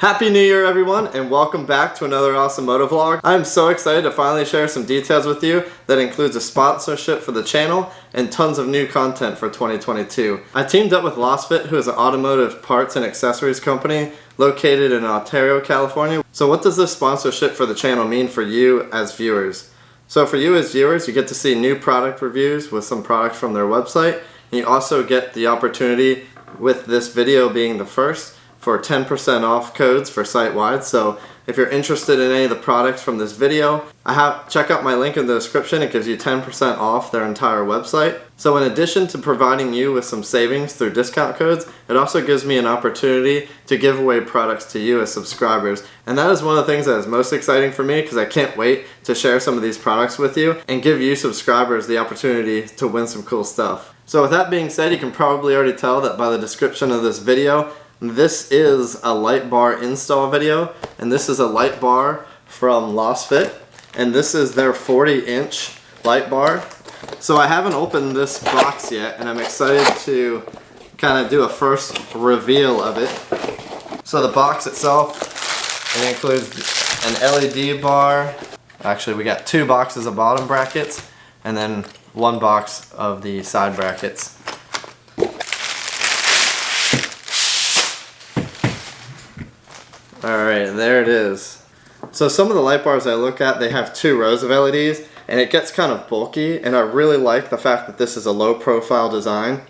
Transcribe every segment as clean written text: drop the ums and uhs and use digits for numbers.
Happy New Year everyone, and welcome back to another awesome moto vlog. I'm so excited to finally share some details with you that includes a sponsorship for the channel and tons of new content for 2022. I teamed up with Lasfit, who is an automotive parts and accessories company located in Ontario, California. So what does this sponsorship for the channel mean for you as viewers? So for you as viewers, you get to see new product reviews with some products from their website, and you also get the opportunity, with this video being the first, for 10% off codes for Sitewide. So if you're interested in any of the products from this video, check out my link in the description. It gives you 10% off their entire website. So in addition to providing you with some savings through discount codes, it also gives me an opportunity to give away products to you as subscribers. And that is one of the things that is most exciting for me, because I can't wait to share some of these products with you and give you subscribers the opportunity to win some cool stuff. So with that being said, you can probably already tell that by the description of this video, this is a light bar install video, and this is a light bar from Lasfit, and this is their 40-inch light bar. So I haven't opened this box yet, and I'm excited to kind of do a first reveal of it. So the box itself, it includes an LED bar. Actually, we got 2 boxes of bottom brackets, and then 1 box of the side brackets. Alright, there it is. So some of the light bars I look at, they have 2 rows of LEDs, and it gets kind of bulky, and I really like the fact that this is a low profile design.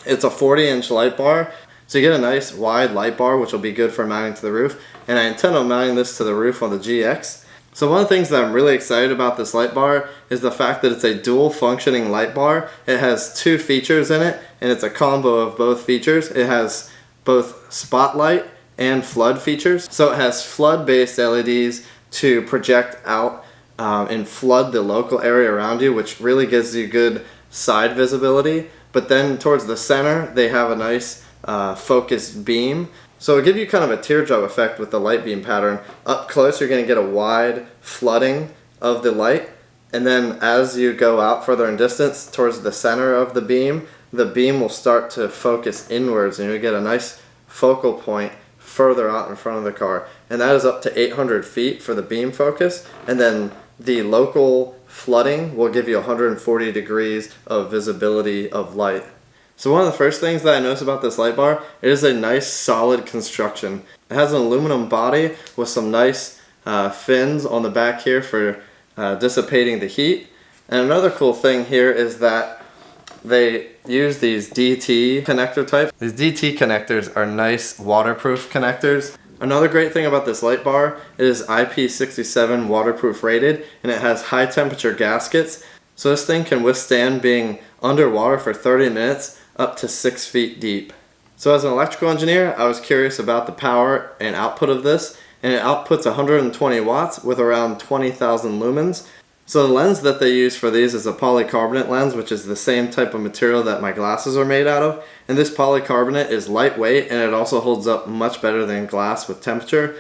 It's a 40-inch light bar, so you get a nice wide light bar, which will be good for mounting to the roof, and I intend on mounting this to the roof on the GX. So one of the things that I'm really excited about this light bar is the fact that it's a dual functioning light bar. It has 2 features in it, and it's a combo of both features. It has both spotlight and flood features. So it has flood based LEDs to project out and flood the local area around you, which really gives you good side visibility. But then towards the center, they have a nice focused beam. So it'll give you kind of a teardrop effect with the light beam pattern. Up close, you're going to get a wide flooding of the light, and then as you go out further in distance towards the center of the beam will start to focus inwards, and you'll get a nice focal point further out in front of the car, and that is up to 800 feet for the beam focus, and then the local flooding will give you 140 degrees of visibility of light. So one of the first things that I notice about this light bar, it is a nice solid construction. It has an aluminum body with some nice fins on the back here for dissipating the heat. And another cool thing here is that they use these DT connector types. These DT connectors are nice waterproof connectors. Another great thing about this light bar, it is IP67 waterproof rated, and it has high temperature gaskets. So this thing can withstand being underwater for 30 minutes up to 6 feet deep. So as an electrical engineer, I was curious about the power and output of this, and it outputs 120 watts with around 20,000 lumens. So the lens that they use for these is a polycarbonate lens, which is the same type of material that my glasses are made out of. And this polycarbonate is lightweight, and it also holds up much better than glass with temperature.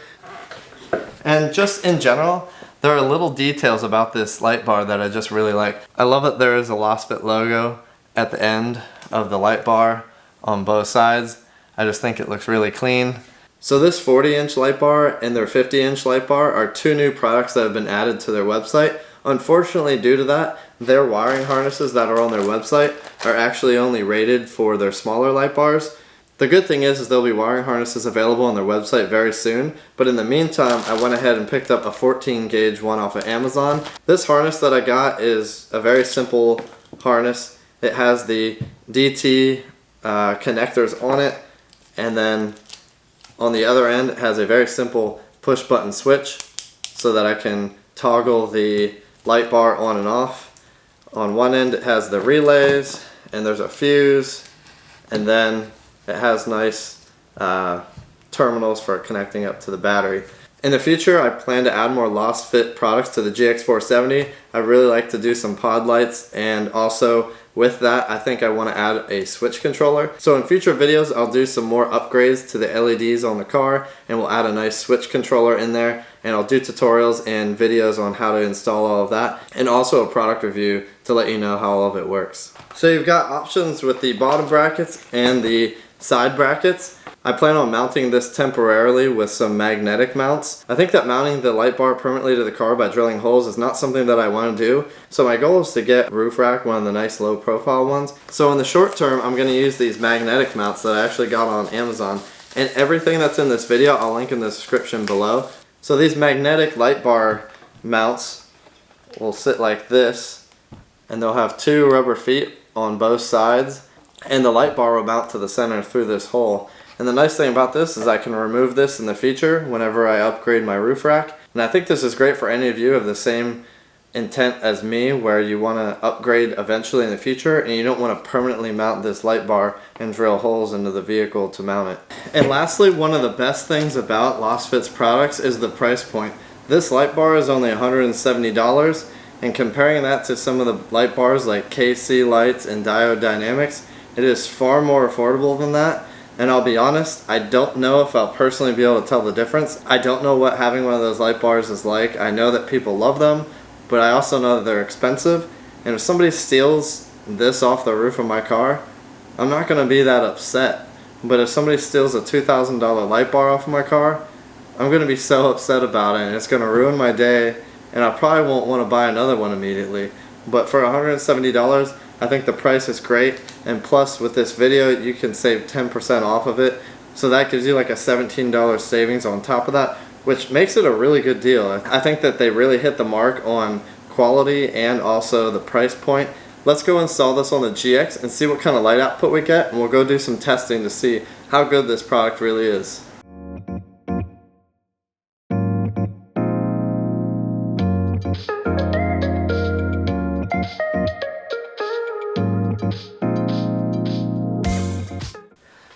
And just in general, there are little details about this light bar that I just really like. I love that there is a Lasfit logo at the end of the light bar on both sides. I just think it looks really clean. So this 40-inch light bar and their 50-inch light bar are 2 new products that have been added to their website. Unfortunately, due to that, their wiring harnesses that are on their website are actually only rated for their smaller light bars. The good thing is there'll be wiring harnesses available on their website very soon, but in the meantime, I went ahead and picked up a 14 gauge one off of Amazon. This harness that I got is a very simple harness. It has the DT connectors on it, and then on the other end it has a very simple push button switch so that I can toggle the light bar on and off. On one end it has the relays, and there's a fuse, and then it has nice terminals for connecting up to the battery. In the future, I plan to add more Lasfit products to the GX470. I really like to do some pod lights, and also with that, I think I want to add a switch controller. So in future videos, I'll do some more upgrades to the LEDs on the car, and we'll add a nice switch controller in there, and I'll do tutorials and videos on how to install all of that, and also a product review to let you know how all of it works. So you've got options with the bottom brackets and the side brackets. I plan on mounting this temporarily with some magnetic mounts. I think that mounting the light bar permanently to the car by drilling holes is not something that I want to do. So my goal is to get roof rack, one of the nice low profile ones. So in the short term, I'm going to use these magnetic mounts that I actually got on Amazon. And everything that's in this video, I'll link in the description below. So these magnetic light bar mounts will sit like this, and they'll have 2 rubber feet on both sides, and the light bar will mount to the center through this hole. And the nice thing about this is I can remove this in the future whenever I upgrade my roof rack. And I think this is great for any of you of the same intent as me, where you want to upgrade eventually in the future and you don't want to permanently mount this light bar and drill holes into the vehicle to mount it. And lastly, one of the best things about Lasfit's products is the price point. This light bar is only $170, and comparing that to some of the light bars like KC Lights and Diode Dynamics, it is far more affordable than that. And I'll be honest, I don't know if I'll personally be able to tell the difference. I don't know what having one of those light bars is like. I know that people love them, but I also know that they're expensive. And if somebody steals this off the roof of my car, I'm not going to be that upset. But if somebody steals a $2,000 light bar off of my car, I'm going to be so upset about it, and it's going to ruin my day, and I probably won't want to buy another one immediately. But for $170, I think the price is great, and plus with this video you can save 10% off of it, so that gives you like a $17 savings on top of that, which makes it a really good deal. I think that they really hit the mark on quality and also the price point. Let's go install this on the GX and see what kind of light output we get, and we'll go do some testing to see how good this product really is.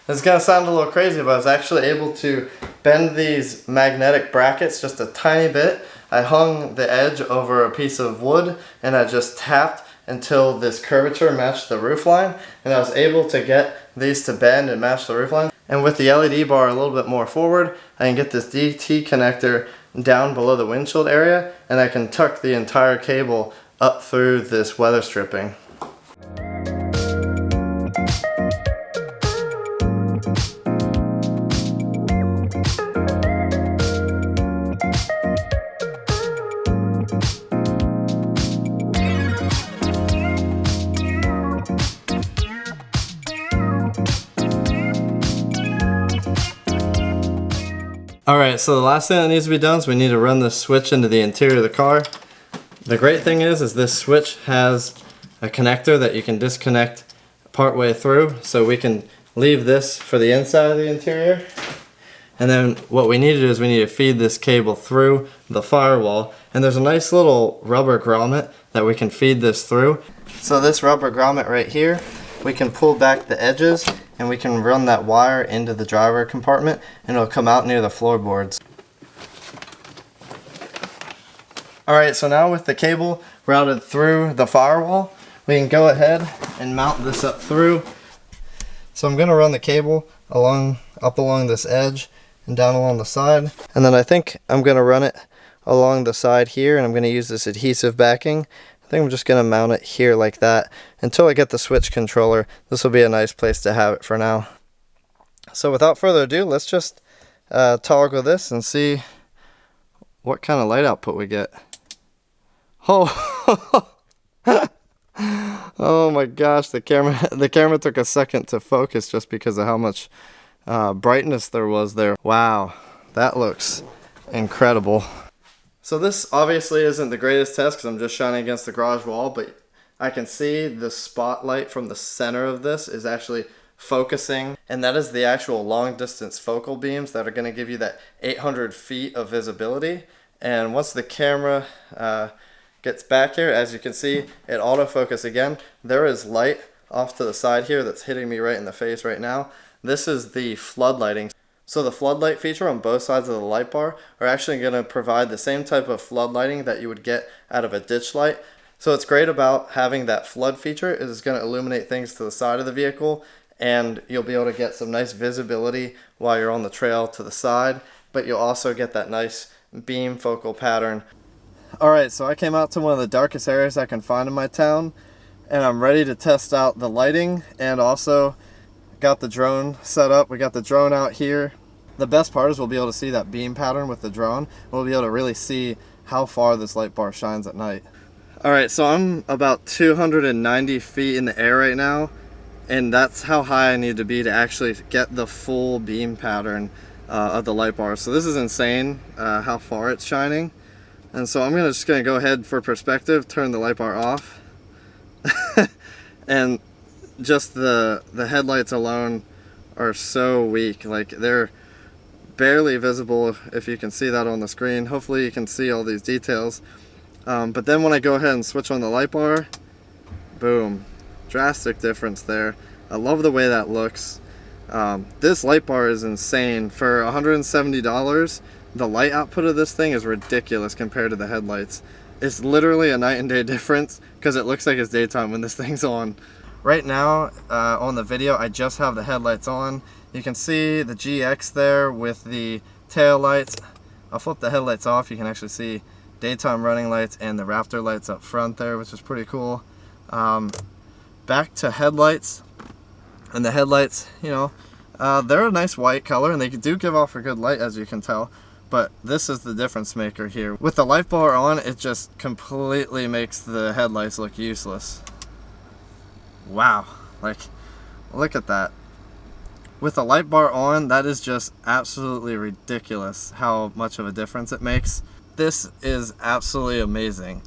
This is going to sound a little crazy, but I was actually able to bend these magnetic brackets just a tiny bit. I hung the edge over a piece of wood and I just tapped until this curvature matched the roof line, and I was able to get these to bend and match the roof line. And with the LED bar a little bit more forward, I can get this DT connector down below the windshield area, and I can tuck the entire cable up through this weather stripping. Alright, so the last thing that needs to be done is we need to run this switch into the interior of the car. The great thing is this switch has a connector that you can disconnect partway through, so we can leave this for the inside of the interior. And then what we need to do is we need to feed this cable through the firewall, and there's a nice little rubber grommet that we can feed this through. So this rubber grommet right here, we can pull back the edges and we can run that wire into the driver compartment, and it'll come out near the floorboards. Alright, so now with the cable routed through the firewall, we can go ahead and mount this up through. So I'm going to run the cable up along this edge and down along the side, and then I think I'm going to run it along the side here, and I'm going to use this adhesive backing. I think I'm just going to mount it here like that until I get the switch controller. This will be a nice place to have it for now. So without further ado, let's just toggle this and see what kind of light output we get. Oh, oh my gosh, the camera took a second to focus just because of how much brightness there was there. Wow, that looks incredible. So this obviously isn't the greatest test because I'm just shining against the garage wall, but I can see the spotlight from the center of this is actually focusing, and that is the actual long distance focal beams that are going to give you that 800 feet of visibility. And once the camera gets back here, as you can see, it autofocus again. There is light off to the side here that's hitting me right in the face right now. This is the floodlighting. So the floodlight feature on both sides of the light bar are actually going to provide the same type of floodlighting that you would get out of a ditch light. So what's great about having that flood feature is it's going to illuminate things to the side of the vehicle, and you'll be able to get some nice visibility while you're on the trail to the side, but you'll also get that nice beam focal pattern. Alright, so I came out to one of the darkest areas I can find in my town, and I'm ready to test out the lighting, and also got the drone set up. We got the drone out here. The best part is we'll be able to see that beam pattern with the drone. We'll be able to really see how far this light bar shines at night. Alright, so I'm about 290 feet in the air right now, and that's how high I need to be to actually get the full beam pattern of the light bar. So this is insane how far it's shining. And so I'm just going to go ahead for perspective, turn the light bar off. And just the headlights alone are so weak. Like, they're barely visible, if you can see that on the screen. Hopefully you can see all these details. But then when I go ahead and switch on the light bar, boom, drastic difference there. I love the way that looks. This light bar is insane. For $170, the light output of this thing is ridiculous compared to the headlights. It's literally a night and day difference because it looks like it's daytime when this thing's on. Right now, on the video, I just have the headlights on. You can see the GX there with the tail lights. I'll flip the headlights off. You can actually see daytime running lights and the Raptor lights up front there, which is pretty cool. Back to headlights. And the headlights, you know, they're a nice white color and they do give off a good light, as you can tell. But this is the difference maker here. With the light bar on, it just completely makes the headlights look useless. Wow, like, look at that. With the light bar on, that is just absolutely ridiculous how much of a difference it makes. This is absolutely amazing.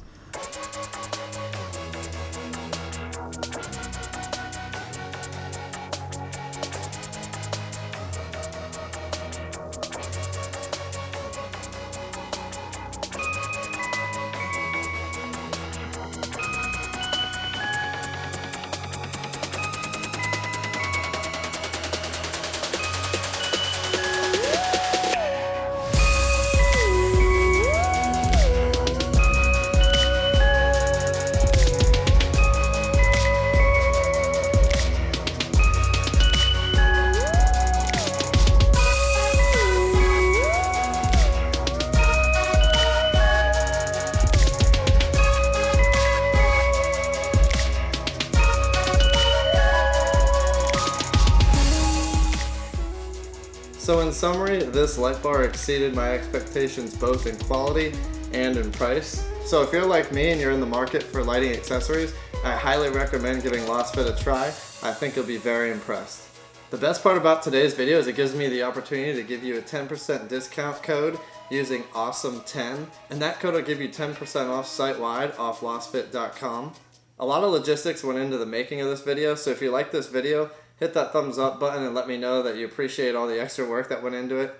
So in summary, this light bar exceeded my expectations both in quality and in price. So if you're like me and you're in the market for lighting accessories, I highly recommend giving Lasfit a try. I think you'll be very impressed. The best part about today's video is it gives me the opportunity to give you a 10% discount code using Awesome10, and that code will give you 10% off site-wide off lasfit.com. A lot of logistics went into the making of this video, so if you like this video, hit that thumbs up button and let me know that you appreciate all the extra work that went into it.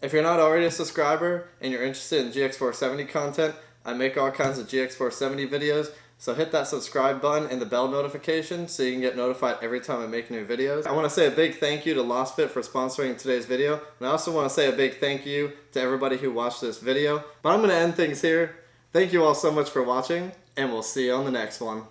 If you're not already a subscriber and you're interested in GX470 content, I make all kinds of GX470 videos, so hit that subscribe button and the bell notification so you can get notified every time I make new videos. I want to say a big thank you to Lasfit for sponsoring today's video, and I also want to say a big thank you to everybody who watched this video. But I'm going to end things here. Thank you all so much for watching, and we'll see you on the next one.